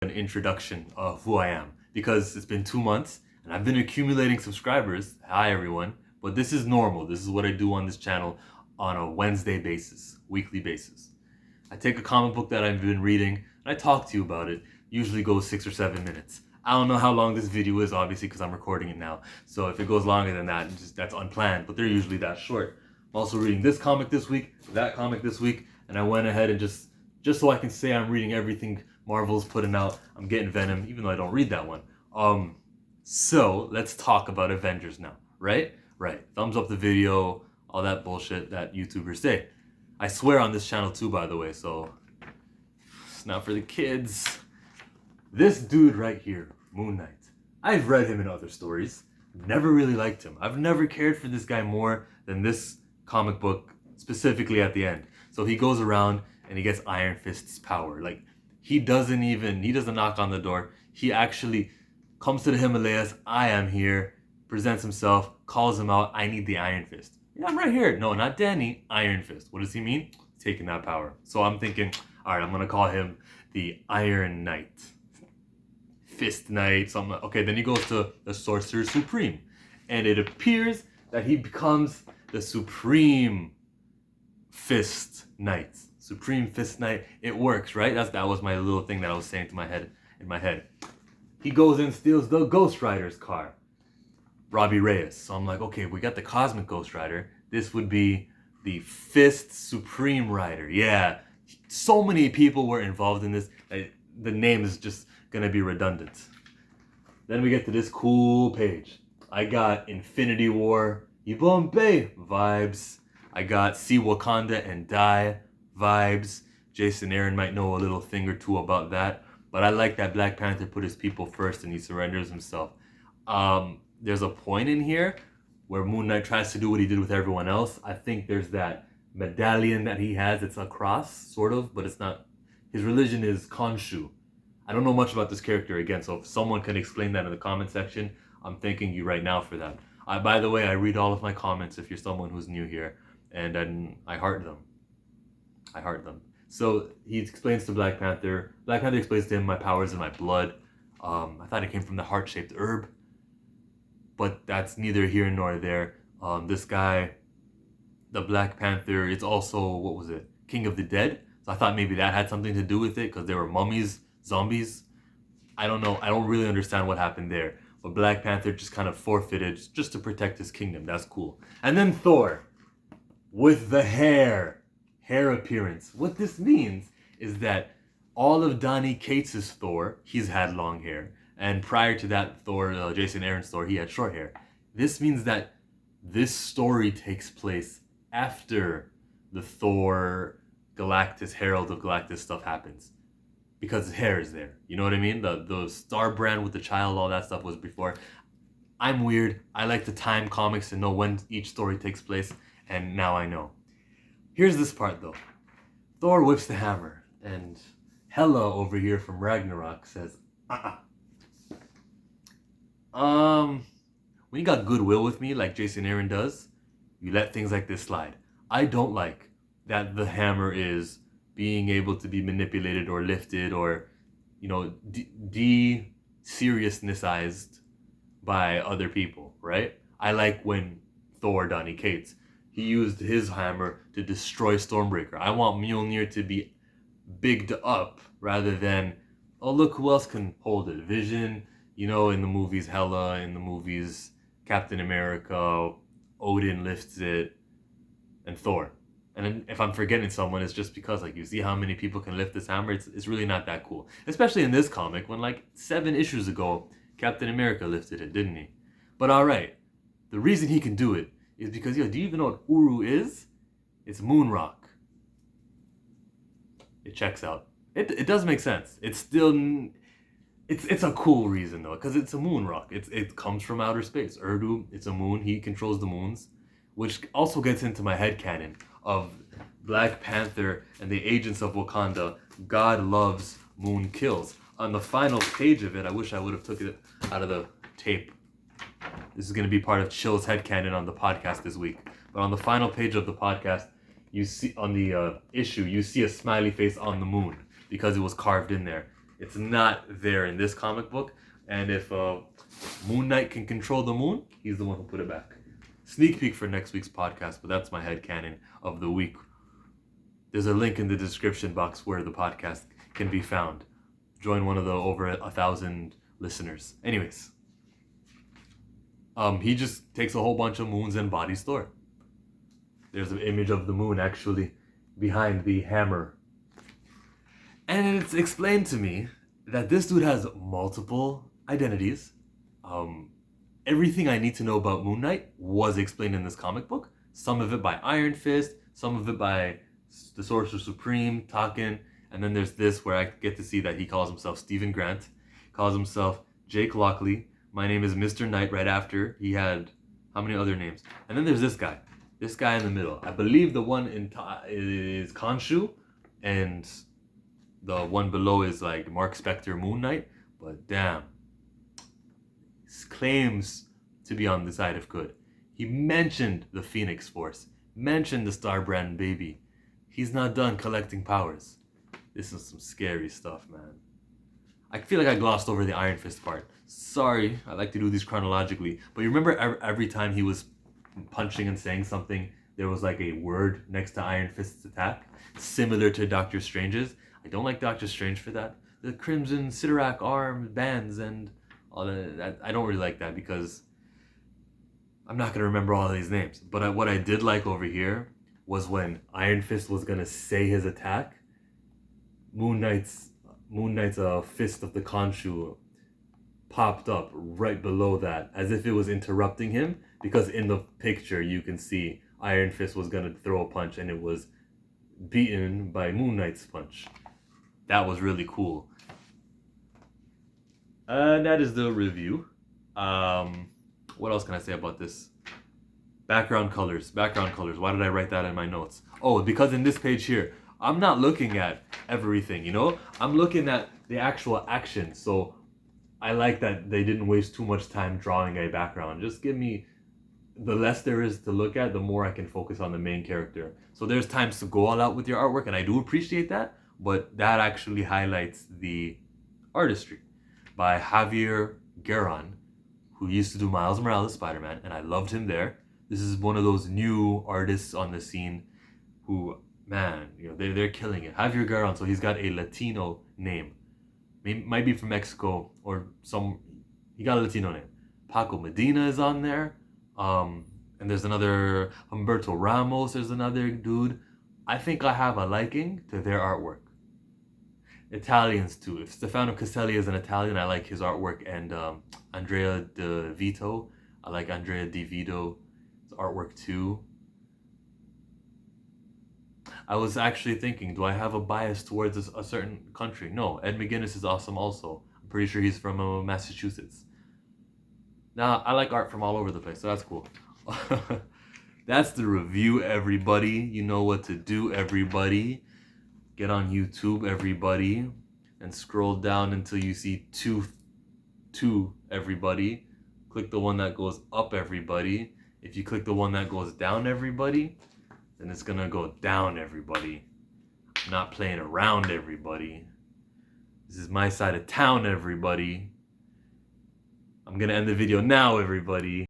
an introduction of who I am because it's been 2 months and I've been accumulating subscribers. Hi everyone, but this is normal. This is what I do on this channel on a Wednesday basis, weekly basis. I take a comic book that I've been reading and I talk to you about it. Usually goes 6 or 7 minutes. I don't know how long this video is, obviously, because I'm recording it now. So if it goes longer than that, that's unplanned, but they're usually that short. I'm also reading this comic this week, that comic this week, and I went ahead and just so I can say I'm reading everything Marvel's putting out. I'm getting Venom, even though I don't read that one. So let's talk about Avengers now, right? Right. Thumbs up the video, all that bullshit that YouTubers say. I swear on this channel too, by the way, so it's not for the kids. This dude right here, Moon Knight. I've read him in other stories. Never really liked him. I've never cared for this guy more than this comic book, specifically at the end. So he goes around and he gets Iron Fist's power. Like, he doesn't knock on the door. He actually comes to the Himalayas. I am here, presents himself, calls him out. I need the Iron Fist. Yeah, I'm right here. No, not Danny. Iron Fist. What does he mean? Taking that power. So I'm thinking, all right, I'm going to call him the Iron Knight. Fist Knight, something. Okay, then he goes to the Sorcerer Supreme. And it appears that he becomes the Supreme Fist Knight. Supreme Fist Knight. It works, right? That was my little thing that I was saying to in my head. He goes and steals the Ghost Rider's car. Robbie Reyes. So I'm like, okay, we got the Cosmic Ghost Rider. This would be the Fist Supreme Rider. Yeah. So many people were involved in this. The name is just gonna be redundant. Then we get to this cool page. I got Infinity War, Ibombe vibes. I got See Wakanda and Die vibes. Jason Aaron might know a little thing or two about that, but I like that Black Panther put his people first and he surrenders himself. There's a point in here where Moon Knight tries to do what he did with everyone else. I think there's that medallion that he has. It's a cross, sort of, but it's not. His religion is Khonshu. I don't know much about this character again, so if someone can explain that in the comment section, I'm thanking you right now for that. By the way, I read all of my comments if you're someone who's new here, and I heart them. I heart them. So he explains to Black Panther. Black Panther explains to him, my power's in my blood. I thought it came from the heart-shaped herb, but that's neither here nor there. This guy, the Black Panther, is also, what was it? King of the Dead? So I thought maybe that had something to do with it, because there were mummies, zombies. I don't know. I don't really understand what happened there. But Black Panther just kind of forfeited just to protect his kingdom. That's cool. And then Thor with the hair appearance. What this means is that all of Donny Cates' Thor, he's had long hair. And prior to that Thor, Jason Aaron's Thor, he had short hair. This means that this story takes place after the Thor Galactus, Herald of Galactus stuff happens. Because his hair is there. You know what I mean? The Star brand with the child, all that stuff was before. I'm weird. I like to time comics to know when each story takes place, and now I know. Here's this part though. Thor whips the hammer, and Hela over here from Ragnarok says, when you got goodwill with me like Jason Aaron does, you let things like this slide. I don't like that the hammer is being able to be manipulated or lifted or, de-seriousnessized by other people, right? I like when Thor, Donny Cates, he used his hammer to destroy Stormbreaker. I want Mjolnir to be bigged up rather than, oh, look who else can hold it. Vision, in the movies, Hela, in the movies, Captain America, Odin lifts it, and Thor. And if I'm forgetting someone, it's just because, you see how many people can lift this hammer? It's really not that cool. Especially in this comic, when, 7 issues ago, Captain America lifted it, didn't he? But alright, the reason he can do it is because, do you even know what Uru is? It's moon rock. It checks out. It does make sense. It's still... It's a cool reason, though, because it's a moon rock. It comes from outer space. Urdu, it's a moon. He controls the moons. Which also gets into my headcanon of Black Panther and the agents of Wakanda. God loves, moon kills. On the final page of it, I wish I would have took it out of the tape. This is going to be part of Chill's headcanon on the podcast this week. But on the final page of the podcast, you see on the issue, you see a smiley face on the moon because it was carved in there. It's not there in this comic book. And if Moon Knight can control the moon, he's the one who put it back. Sneak peek for next week's podcast, but that's my headcanon of the week. There's a link in the description box where the podcast can be found. Join one of the over 1,000 listeners. Anyways, he just takes a whole bunch of moons and bodies Thor. There's an image of the moon actually behind the hammer. And it's explained to me that this dude has multiple identities. Everything I need to know about Moon Knight was explained in this comic book. Some of it by Iron Fist, some of it by the Sorcerer Supreme, talking. And then there's this where I get to see that he calls himself Stephen Grant, calls himself Jake Lockley. My name is Mr. Knight right after. He had how many other names? And then there's this guy in the middle. I believe the one is Khonshu, and the one below is like Mark Spector Moon Knight. But damn, he claims to be on the side of good. He mentioned the Phoenix Force, mentioned the Star Brand baby. He's not done collecting powers. This is some scary stuff, man. I feel like I glossed over the Iron Fist part. Sorry, I like to do these chronologically. But you remember every time he was punching and saying something, there was like a word next to Iron Fist's attack, similar to Doctor Strange's. I don't like Doctor Strange for that. The Crimson Sidorak arm bands and all that. I don't really like that because I'm not going to remember all of these names. But what I did like over here was when Iron Fist was going to say his attack, Moon Knight's fist of the Khonshu popped up right below that as if it was interrupting him, because in the picture you can see Iron Fist was going to throw a punch and it was beaten by Moon Knight's punch. That was really cool. That is the review. What else can I say about this? Background colors. Why did I write that in my notes? Oh, because in this page here, I'm not looking at everything, you know? I'm looking at the actual action. So I like that they didn't waste too much time drawing a background. Just give me, the less there is to look at, the more I can focus on the main character. So there's times to go all out with your artwork, and I do appreciate that, but that actually highlights the artistry by Javier Garron, who used to do Miles Morales Spider-Man, and I loved him there. This is one of those new artists on the scene who, man, you know, they're killing it. Javier Garron, so he's got a Latino name. Might be from Mexico or he got a Latino name. Paco Medina is on there. And there's another Humberto Ramos, there's another dude. I think I have a liking to their artwork. Italians too. If Stefano Caselli is an Italian, I like his artwork. And Andrea De Vito, I like Andrea Di Vito's artwork too. I was actually thinking, do I have a bias towards a certain country? No, Ed McGuinness is awesome also. I'm pretty sure he's from Massachusetts. Now, I like art from all over the place, so that's cool. That's the review, everybody. You know what to do, everybody. Get on YouTube, everybody, and scroll down until you see two, everybody. Click the one that goes up, everybody. If you click the one that goes down, everybody, then it's gonna go down, everybody. I'm not playing around, everybody. This is my side of town, everybody. I'm gonna end the video now, everybody.